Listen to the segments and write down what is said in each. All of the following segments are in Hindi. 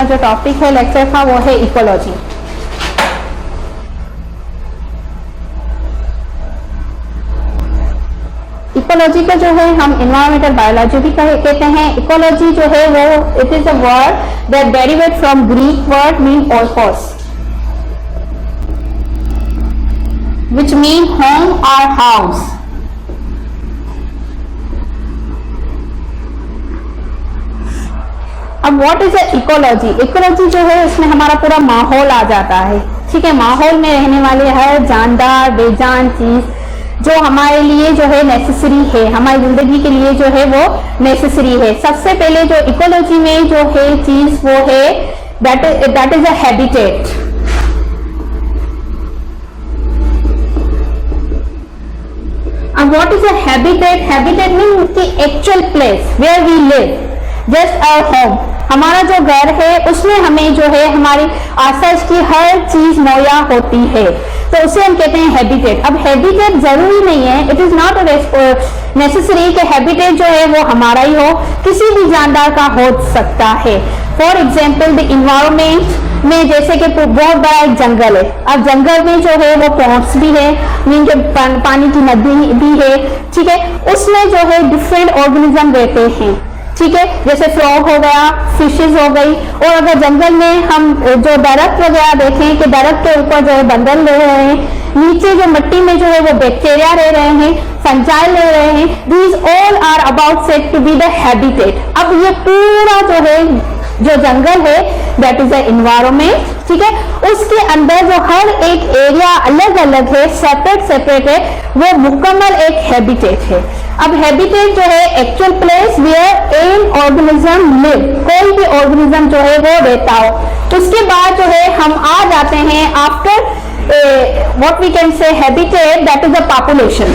जो टॉपिक है लेक्चर का वो है इकोलॉजी। इकोलॉजी का जो है हम एनवायरमेंटल बायोलॉजी भी कहते हैं। इकोलॉजी जो है वो it is a word that derivate from Greek word mean oikos which mean home और हाउस। अब व्हाट इज इकोलॉजी? इकोलॉजी जो है उसमें हमारा पूरा माहौल आ जाता है, ठीक है। माहौल में रहने वाले हर जानदार बेजान चीज जो हमारे लिए जो है नेसेसरी है, हमारी जिंदगी के लिए जो है वो नेसेसरी है। सबसे पहले जो इकोलॉजी में जो है चीज वो है दैट इज अ हैबिटेट। अब what is a habitat? Habitat mean the actual place where we live, just our home. हमारा जो घर है उसमें हमें जो है हमारी आसपास की हर चीज मुहैया होती है, तो उसे हम कहते हैं हैबिटेट। अब हैबिटेट जरूरी नहीं है, इट इज नॉट नेसेसरी कि हैबिटेट जो है वो हमारा ही हो, किसी भी जानदार का हो सकता है। फॉर एग्जाम्पल द इन्वायरमेंट में जैसे कि बहुत बड़ा एक जंगल है, अब जंगल में जो है वो पॉन्ड्स भी है, मीन के पानी की नदी भी है, ठीक है। उसमें जो है डिफरेंट ऑर्गेनिज्म रहते हैं, ठीक है, जैसे फ्रॉग हो गया, फिशेज हो गई। और अगर जंगल में हम जो दरख्त वगैरह देखें कि दरख्त के ऊपर जो है बंदर रह रहे हैं, नीचे जो मिट्टी में जो है वो बैक्टीरिया रह रहे हैं, फंजाई रह रहे हैं, these all are about said to be the habitat. अब ये पूरा जो है जो जंगल है दैट इज द एनवायरनमेंट, ठीक है। उसके अंदर जो हर एक एरिया अलग अलग है, सेपरेट है, वो मुकम्मल एक हैबिटेट है। अब हैबिटेट जो है actual place where an organism live, कोई भी ऑर्गेनिज्म जो है वो रहता हो। उसके बाद जो है हम आ जाते हैं after what we can say habitat that is the population.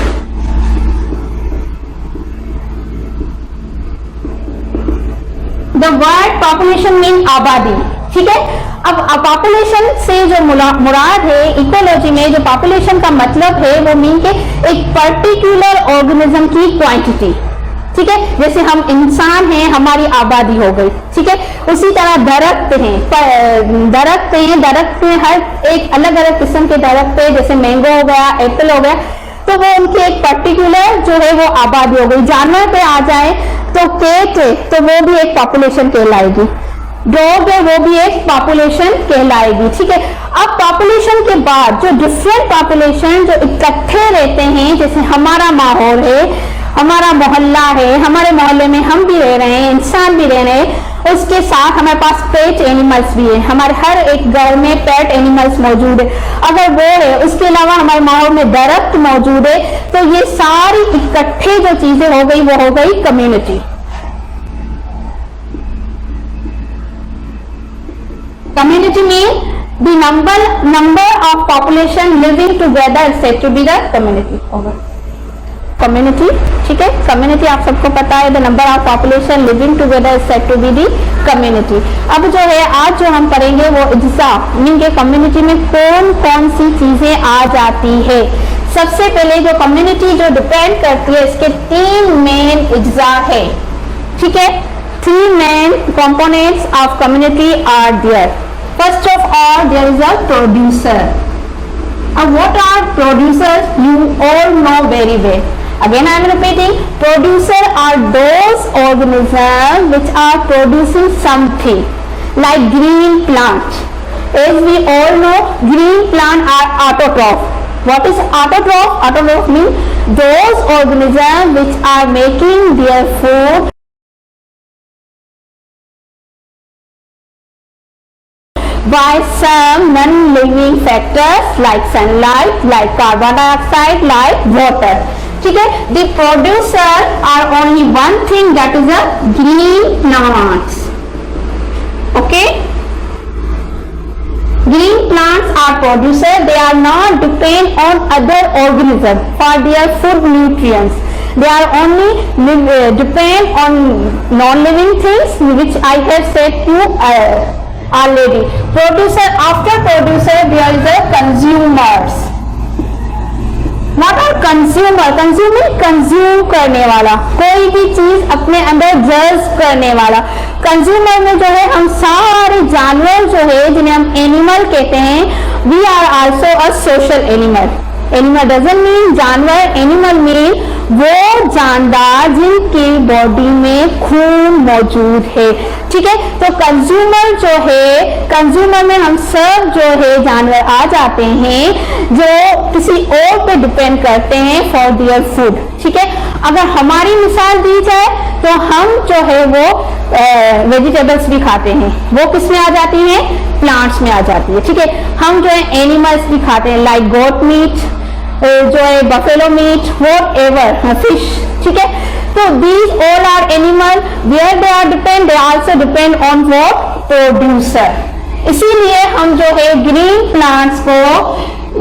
The word population mean आबादी, ठीक है। अब पॉपुलेशन से जो मुराद है इकोलॉजी में, जो पॉपुलेशन का मतलब है वो मीन के एक पर्टिकुलर ऑर्गेनिज्म की क्वांटिटी, ठीक है। जैसे हम इंसान हैं, हमारी आबादी हो गई, ठीक है। उसी तरह दरख्त हैं, दरख्त में हर एक अलग अलग किस्म के दरख्त है, जैसे मैंगो हो गया, एप्पल हो गया, तो वो उनकी एक पर्टिकुलर जो है वो आबादी हो गई। जानवर पे आ जाए तो कैट है, तो वो भी एक पॉपुलेशन कहलाएगी। डॉग है, वो भी एक पॉपुलेशन कहलाएगी, ठीक है। अब पॉपुलेशन के बाद जो डिफरेंट पॉपुलेशन जो इकट्ठे रहते हैं, जैसे हमारा माहौल है, हमारा मोहल्ला है, हमारे मोहल्ले में हम भी रह रहे हैं, इंसान भी रह रहे हैं, उसके साथ हमारे पास पेट एनिमल्स भी है, हमारे हर एक घर में पेट एनिमल्स मौजूद है। अगर वो है, उसके अलावा हमारे माहौल में दरख्त मौजूद है, तो ये सारी इकट्ठे जो चीजें हो गई वो हो गई community. Community mean the number of population living together is said to be the community. Over. Community, ठीक है। Community आप सबको पता है, the number of population living together is said to be the community. अब जो है आज जो हम पढ़ेंगे वो इज्जा मीन के कम्युनिटी में कौन कौन सी चीजें आ जाती है। सबसे पहले जो कम्युनिटी जो डिपेंड करती है, इसके 3 मेन इज्जा है, ठीक है। 3 main components of community are there. First of all, there is a producer. What are producers? You all know very well. Again, I am repeating. Producer are those organisms which are producing something, like green plant. As we all know, green plant are autotroph. What is autotroph? Autotroph means those organisms which are making their food by some non-living factors like sunlight, like carbon dioxide, like water, ठीक है। The producer are only one thing, that is a green plants, okay। Green plants are producer, they are not depend on other organisms for their food nutrients. They are only depend on non-living things, which I have said to already. Producer, after producer there is a consumers. Not a consumer, consumer consume करने वाला, कोई भी चीज अपने अंदर जज्ब करने वाला। कंज्यूमर में जो है हम सारे जानवर जो है जिन्हें हम एनिमल कहते हैं, we are also a social animal. Animal doesn't mean जानवर, एनिमल मीन वो जानदार जिनकी बॉडी में खून मौजूद है, ठीक है। तो कंज्यूमर जो है, कंज्यूमर में हम सब जो है जानवर आ जाते हैं जो किसी और पे डिपेंड करते हैं फॉर देयर फूड, ठीक है। अगर हमारी मिसाल दी जाए तो हम जो है वो वेजिटेबल्स भी खाते हैं, वो किस में आ जाती हैं, प्लांट्स में आ जाती है, ठीक है। हम जो है एनिमल्स भी खाते हैं, लाइक गोट मीट, जो है buffalo meat, whatever, fish, ठीक है। तो these all are animal, where they are depend, they also depend on what, producer. इसीलिए हम जो है ग्रीन प्लांट्स को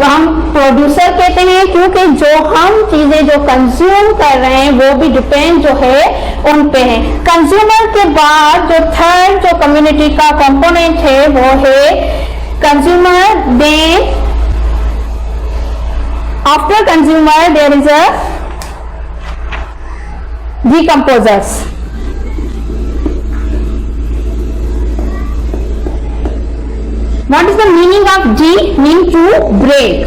हम प्रोड्यूसर कहते हैं, क्योंकि जो हम चीजें जो कंज्यूम कर रहे हैं वो भी डिपेंड जो है उन पे है। कंज्यूमर के बाद जो थर्ड जो कम्युनिटी का कंपोनेंट है वो है consumer. Then after consumer there is a decomposers. What is the meaning of G? Mean to break,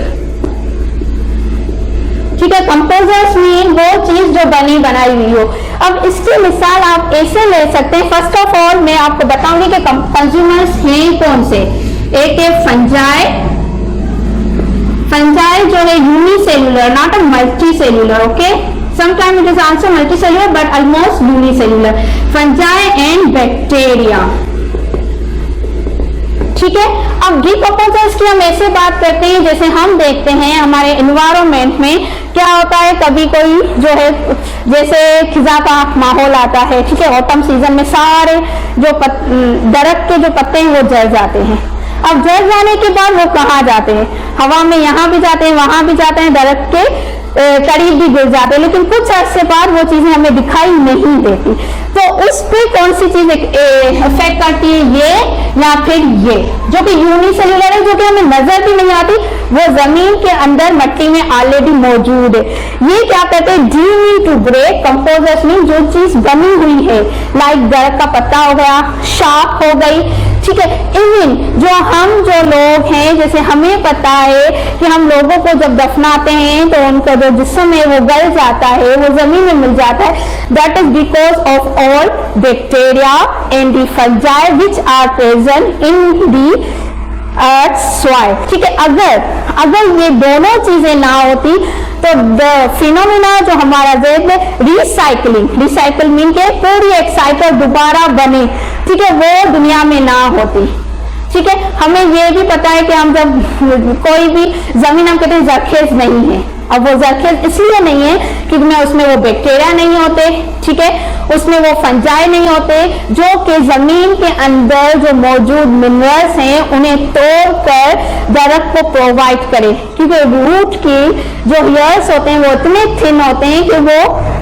ठीक है। कंपोजर्स मीन वो चीज जो बनी बनाई हुई हो। अब इसकी मिसाल आप ऐसे ले सकते हैं। फर्स्ट ऑफ ऑल मैं आपको बताऊंगी कि कंज्यूमर्स हैं कौन से। एक है फंजाई, फंजाई जो है unicellular, not a multi cellular, okay. Sometimes it is also multicellular but almost unicellular. Fungi and bacteria, ठीक है। अब डिकम्पोजर्स की हम ऐसे बात करते हैं जैसे हम देखते हैं हमारे एनवायरनमेंट में क्या होता है, कभी कोई जो है जैसे खिजा का माहौल आता है, ठीक है। ऑटम सीजन में सारे जो दरख्त के जो पत्ते हैं वो जल जाते हैं। अब जल जाने के बाद वो कहाँ जाते हैं, हवा में, यहाँ भी जाते हैं वहां भी जाते हैं, दरख्त के करीब भी गिर जाते हैं, लेकिन कुछ अर्से बाद वो चीजें हमें दिखाई नहीं देती। तो उस पे कौन सी चीज इफेक्ट करती है, ये या फिर ये जो कि यूनिसेल्युलर है, जो कि हमें नजर भी नहीं आती, वो जमीन के अंदर मट्टी में ऑलरेडी मौजूद है। ये क्या कहते हैं, de mean to break, composers mean जो चीज बनी हुई है, लाइक दरख्त का पत्ता हो गया, शाख हो गई, ठीक है। इवन जो हम जो लोग हैं, जैसे हमें पता है कि हम लोगों को जब दफनाते हैं तो उनका जो जिस्म है वो गल जाता है, वो जमीन में मिल जाता है। That is because of all bacteria and the fungi which are present in the earth soil, ठीक है। अगर ये दोनों चीजें ना होती तो द फिनोमिना जो हमारा रिसाइकल मीन के पूरी एक साइकिल दोबारा बने, ठीक है, वो दुनिया में ना होती, ठीक है। हमें ये भी पता है कि हम जब कोई भी जमीन, हम कहते हैं जरखेज नहीं है, अब वो जरखेज इसलिए नहीं है क्योंकि उसमें वो बैक्टीरिया नहीं होते, ठीक है, उसमें वो फंजाई नहीं होते जो कि जमीन के अंदर जो मौजूद मिनरल्स हैं उन्हें तोड़कर दरख्त को प्रोवाइड करे, क्योंकि रूट की जो हेयर्स होते हैं वो इतने थिन होते हैं कि वो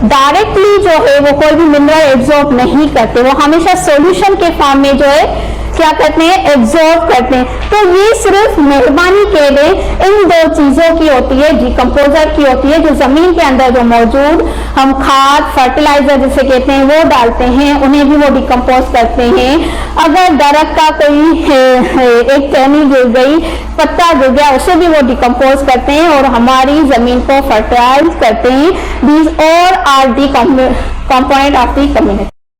डायरेक्टली जो है वो कोई भी मिनरल एब्जॉर्ब नहीं करते, वो हमेशा सॉल्यूशन के फॉर्म में जो है क्या करते हैं, एब्जॉर्ब करते हैं। तो ये सिर्फ मेहरबानी के लिए इन दो चीजों की होती है, डिकम्पोजर की होती है, जो जमीन के अंदर जो मौजूद हम खाद, फर्टिलाइजर जिसे कहते हैं वो डालते हैं, उन्हें भी वो डिकम्पोज करते हैं। अगर दरख्त का कोई एक टहनी गिर गई, पत्ता गिर गया, उसे भी वो डिकम्पोज करते हैं और हमारी जमीन को फर्टिलाइज करते हैं। These all are the component of the community.